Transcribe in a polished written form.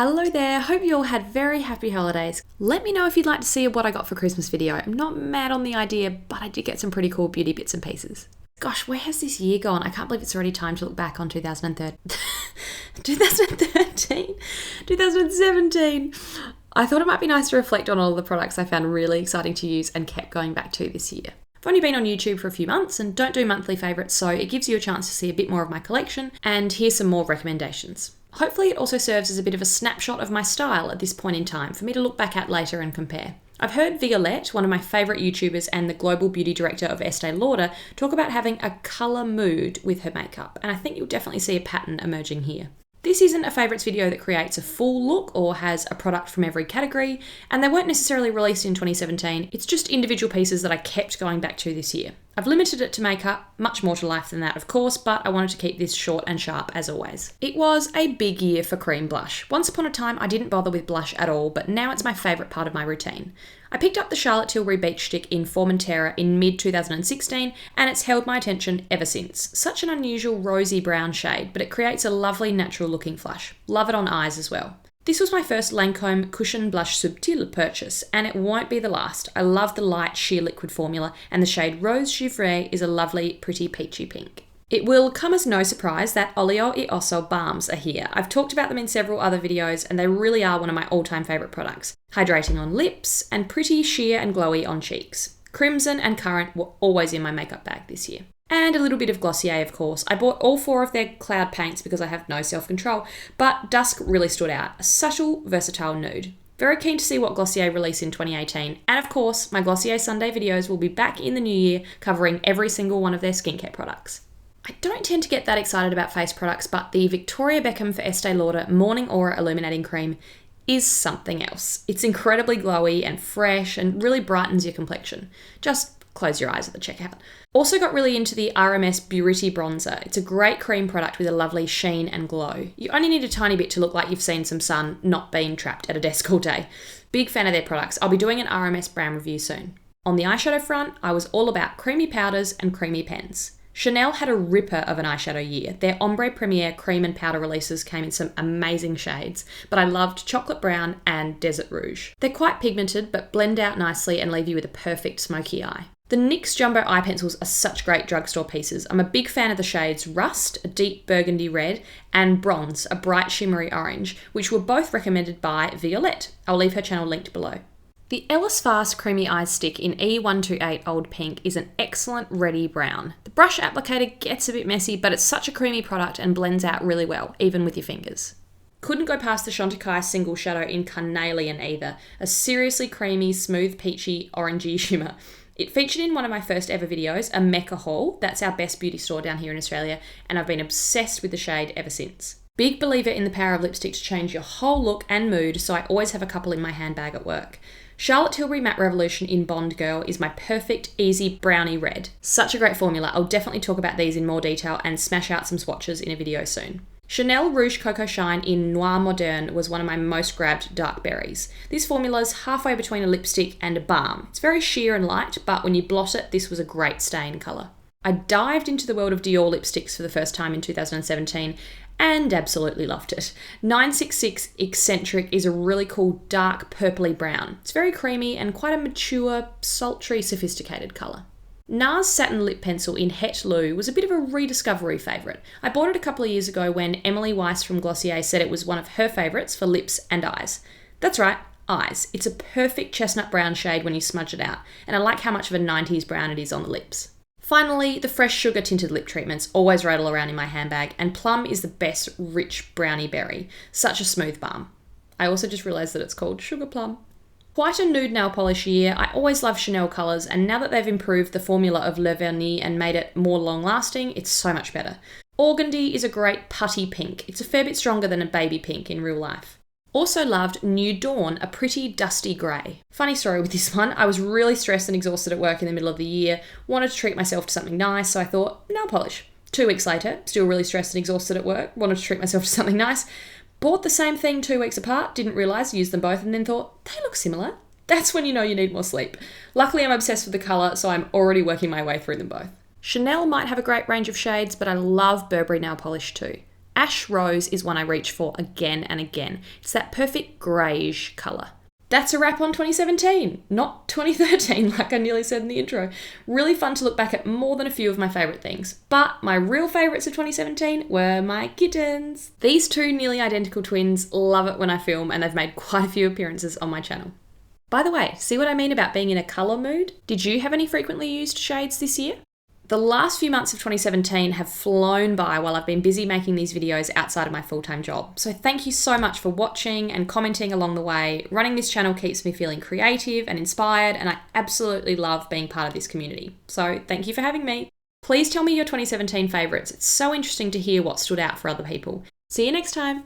Hello there, hope you all had very happy holidays. Let me know if you'd like to see a what I got for Christmas video. I'm not mad on the idea, but I did get some pretty cool beauty bits and pieces. Gosh, where has this year gone? I can't believe it's already time to look back on 2017. I thought it might be nice to reflect on all of the products I found really exciting to use and kept going back to this year. I've only been on YouTube for a few months and don't do monthly favourites, so it gives you a chance to see a bit more of my collection and hear some more recommendations. Hopefully it also serves as a bit of a snapshot of my style at this point in time for me to look back at later and compare. I've heard Violette, one of my favourite YouTubers and the global beauty director of Estee Lauder, talk about having a colour mood with her makeup, and I think you'll definitely see a pattern emerging here. This isn't a favourites video that creates a full look or has a product from every category, and they weren't necessarily released in 2017, it's just individual pieces that I kept going back to this year. I've limited it to makeup, much more to life than that of course, but I wanted to keep this short and sharp as always. It was a big year for cream blush. Once upon a time I didn't bother with blush at all, but now it's my favourite part of my routine. I picked up the Charlotte Tilbury Beach Stick in Formentera in mid-2016 and it's held my attention ever since. Such an unusual rosy brown shade, but it creates a lovely natural looking flush. Love it on eyes as well. This was my first Lancôme Cushion Blush Subtil purchase, and it won't be the last. I love the light sheer liquid formula, and the shade Rose Givré is a lovely, pretty peachy pink. It will come as no surprise that Olio e Osso balms are here. I've talked about them in several other videos, and they really are one of my all-time favourite products. Hydrating on lips, and pretty sheer and glowy on cheeks. Crimson and Currant were always in my makeup bag this year. And a little bit of Glossier, of course. I bought all 4 of their cloud paints because I have no self-control, but Dusk really stood out. A subtle, versatile nude. Very keen to see what Glossier release in 2018. And of course, my Glossier Sunday videos will be back in the new year, covering every single one of their skincare products. I don't tend to get that excited about face products, but the Victoria Beckham for Estee Lauder Morning Aura Illuminating Cream is something else. It's incredibly glowy and fresh and really brightens your complexion. Just close your eyes at the checkout. Also got really into the RMS Purity Bronzer. It's a great cream product with a lovely sheen and glow. You only need a tiny bit to look like you've seen some sun, not been trapped at a desk all day. Big fan of their products. I'll be doing an RMS brand review soon. On the eyeshadow front, I was all about creamy powders and creamy pens. Chanel had a ripper of an eyeshadow year. Their Ombre Premier cream and powder releases came in some amazing shades, but I loved Chocolate Brown and Desert Rouge. They're quite pigmented, but blend out nicely and leave you with a perfect smoky eye. The NYX Jumbo eye pencils are such great drugstore pieces. I'm a big fan of the shades Rust, a deep burgundy red, and Bronze, a bright shimmery orange, which were both recommended by Violette. I'll leave her channel linked below. The Ellis Fast Creamy Eyes Stick in E128 Old Pink is an excellent reddy brown. The brush applicator gets a bit messy, but it's such a creamy product and blends out really well, even with your fingers. Couldn't go past the Chantecaille Single Shadow in Carnelian either, a seriously creamy, smooth, peachy, orangey shimmer. It featured in one of my first ever videos, a Mecca haul. That's our best beauty store down here in Australia, and I've been obsessed with the shade ever since. Big believer in the power of lipstick to change your whole look and mood, so I always have a couple in my handbag at work. Charlotte Tilbury Matte Revolution in Bond Girl is my perfect, easy brownie red. Such a great formula. I'll definitely talk about these in more detail and smash out some swatches in a video soon. Chanel Rouge Coco Shine in Noir Moderne was one of my most grabbed dark berries. This formula is halfway between a lipstick and a balm. It's very sheer and light, but when you blot it, this was a great stain colour. I dived into the world of Dior lipsticks for the first time in 2017 and absolutely loved it. 966 Eccentric is a really cool dark purpley brown. It's very creamy and quite a mature, sultry, sophisticated colour. NARS Satin Lip Pencil in Het Lou was a bit of a rediscovery favourite. I bought it a couple of years ago when Emily Weiss from Glossier said it was one of her favourites for lips and eyes. That's right, eyes. It's a perfect chestnut brown shade when you smudge it out, and I like how much of a 90s brown it is on the lips. Finally, the Fresh Sugar Tinted Lip Treatments always rattle around in my handbag, and Plum is the best rich brownie berry. Such a smooth balm. I also just realised that it's called Sugar Plum. Quite a nude nail polish year. I always love Chanel colours, and now that they've improved the formula of Le Vernis and made it more long-lasting, it's so much better. Organdy is a great putty pink. It's a fair bit stronger than a baby pink in real life. Also loved New Dawn, a pretty dusty grey. Funny story with this one, I was really stressed and exhausted at work in the middle of the year, wanted to treat myself to something nice, so I thought, nail polish. 2 weeks later, still really stressed and exhausted at work, wanted to treat myself to something nice, bought the same thing 2 weeks apart, didn't realise, used them both, and then thought, they look similar. That's when you know you need more sleep. Luckily I'm obsessed with the colour, so I'm already working my way through them both. Chanel might have a great range of shades, but I love Burberry nail polish too. Ash Rose is one I reach for again and again. It's that perfect greyish colour. That's a wrap on 2017, not 2013 like I nearly said in the intro. Really fun to look back at more than a few of my favourite things. But my real favourites of 2017 were my kittens. These two nearly identical twins love it when I film, and they've made quite a few appearances on my channel. By the way, see what I mean about being in a colour mood? Did you have any frequently used shades this year? The last few months of 2017 have flown by while I've been busy making these videos outside of my full-time job. So thank you so much for watching and commenting along the way. Running this channel keeps me feeling creative and inspired, and I absolutely love being part of this community. So thank you for having me. Please tell me your 2017 favourites. It's so interesting to hear what stood out for other people. See you next time.